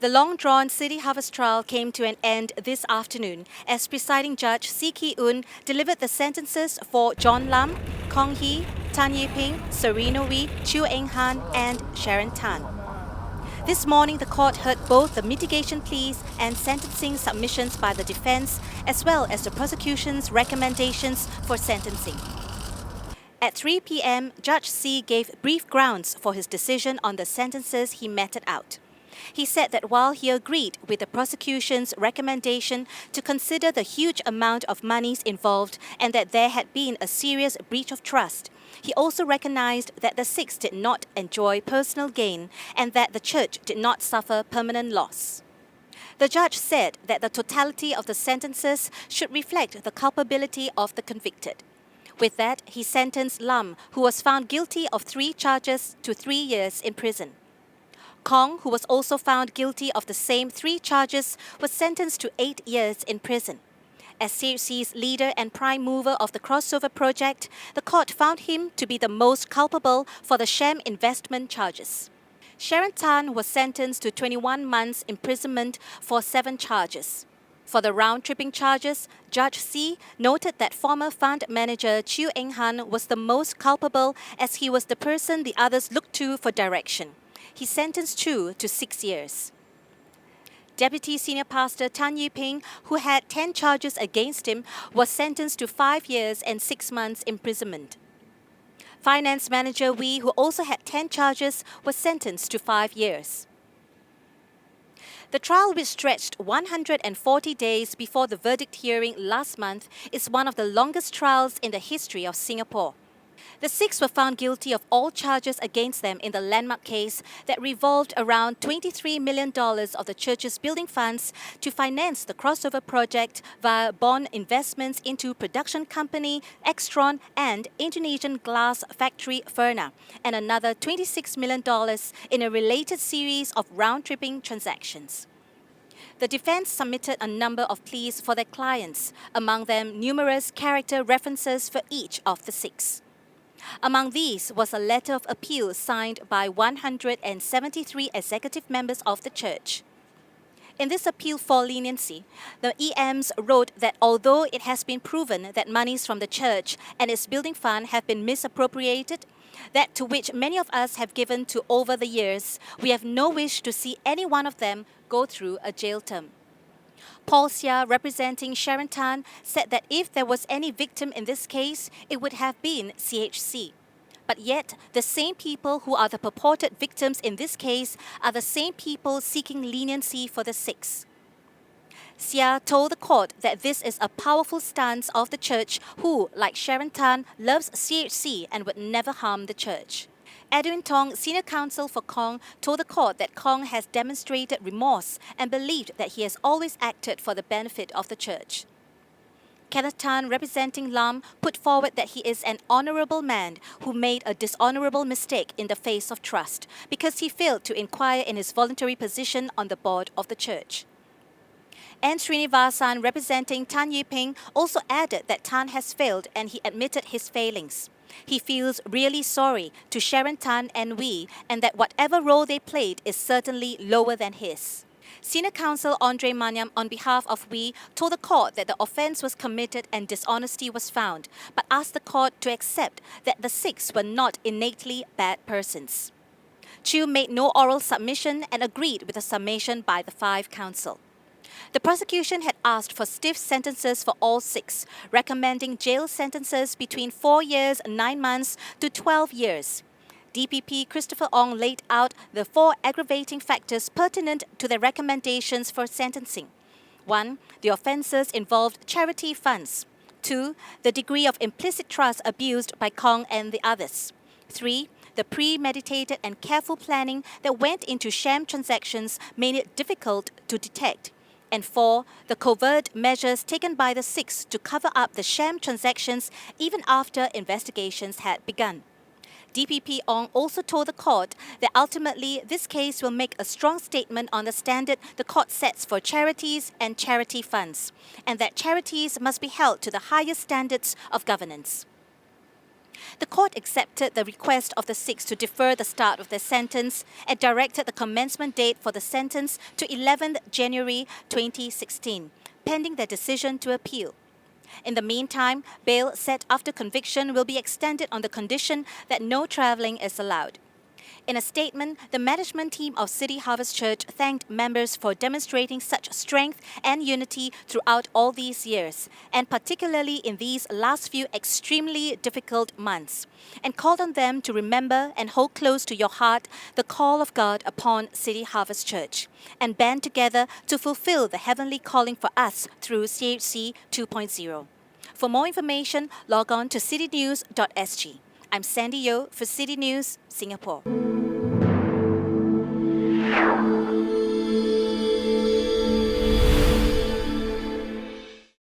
The long-drawn City Harvest trial came to an end this afternoon as presiding judge See Ki-un delivered the sentences for John Lam, Kong Hee, Tan Ye Ping, Serena Wee, Chu Eng Han and Sharon Tan. This morning, the court heard both the mitigation pleas and sentencing submissions by the defense, as well as the prosecution's recommendations for sentencing. At 3 p.m., Judge See gave brief grounds for his decision on the sentences he meted out. He said that while he agreed with the prosecution's recommendation to consider the huge amount of monies involved and that there had been a serious breach of trust, he also recognized that the six did not enjoy personal gain and that the church did not suffer permanent loss. The judge said that the totality of the sentences should reflect the culpability of the convicted. With that, he sentenced Lam, who was found guilty of 3 charges, to 3 years in prison. Kong, who was also found guilty of the same 3 charges, was sentenced to 8 years in prison. As CHC's leader and prime mover of the crossover project, the court found him to be the most culpable for the sham investment charges. Sharon Tan was sentenced to 21 months imprisonment for 7 charges. For the round-tripping charges, Judge See noted that former fund manager Chu Eng Han was the most culpable as he was the person the others looked to for direction. He sentenced Chu to 6 years. Deputy Senior Pastor Tan Ye Ping, who had 10 charges against him, was sentenced to 5 years and 6 months imprisonment. Finance Manager Wee, who also had 10 charges, was sentenced to 5 years. The trial, which stretched 140 days before the verdict hearing last month, is one of the longest trials in the history of Singapore. The 6 were found guilty of all charges against them in the landmark case that revolved around $23 million of the church's building funds to finance the crossover project via bond investments into production company Extron and Indonesian glass factory Furna, and another $26 million in a related series of round-tripping transactions. The defense submitted a number of pleas for their clients, among them numerous character references for each of the 6. Among these was a letter of appeal signed by 173 executive members of the church. In this appeal for leniency, the EMs wrote that although it has been proven that monies from the church and its building fund have been misappropriated, that to which many of us have given to over the years, we have no wish to see any one of them go through a jail term. Paul Sia, representing Sharon Tan, said that if there was any victim in this case, it would have been CHC. But yet, the same people who are the purported victims in this case are the same people seeking leniency for the 6. Sia told the court that this is a powerful stance of the church who, like Sharon Tan, loves CHC and would never harm the church. Edwin Tong, senior counsel for Kong, told the court that Kong has demonstrated remorse and believed that he has always acted for the benefit of the church. Kenneth Tan, representing Lam, put forward that he is an honourable man who made a dishonourable mistake in the face of trust because he failed to inquire in his voluntary position on the board of the church. N. Srinivasan, representing Tan Ye Ping, also added that Tan has failed and he admitted his failings. He feels really sorry to Sharon Tan and Wee and that whatever role they played is certainly lower than his. Senior counsel Andre Manyam, on behalf of Wee, told the court that the offence was committed and dishonesty was found, but asked the court to accept that the 6 were not innately bad persons. Chu made no oral submission and agreed with the summation by the 5 counsel. The prosecution had asked for stiff sentences for all 6, recommending jail sentences between 4 years and 9 months to 12 years. DPP Christopher Ong laid out the 4 aggravating factors pertinent to their recommendations for sentencing. 1. The offences involved charity funds. 2. The degree of implicit trust abused by Kong and the others. 3. The premeditated and careful planning that went into sham transactions made it difficult to detect. And 4. The covert measures taken by the 6 to cover up the sham transactions even after investigations had begun. DPP Ong also told the court that ultimately this case will make a strong statement on the standard the court sets for charities and charity funds, and that charities must be held to the highest standards of governance. The court accepted the request of the six to defer the start of their sentence and directed the commencement date for the sentence to 11th January 2016, pending their decision to appeal. In the meantime, bail set after conviction will be extended on the condition that no travelling is allowed. In a statement, the management team of City Harvest Church thanked members for demonstrating such strength and unity throughout all these years, and particularly in these last few extremely difficult months, and called on them to remember and hold close to your heart the call of God upon City Harvest Church, and band together to fulfill the heavenly calling for us through CHC 2.0. For more information, log on to citynews.sg. I'm Sandy Yeoh for City News, Singapore.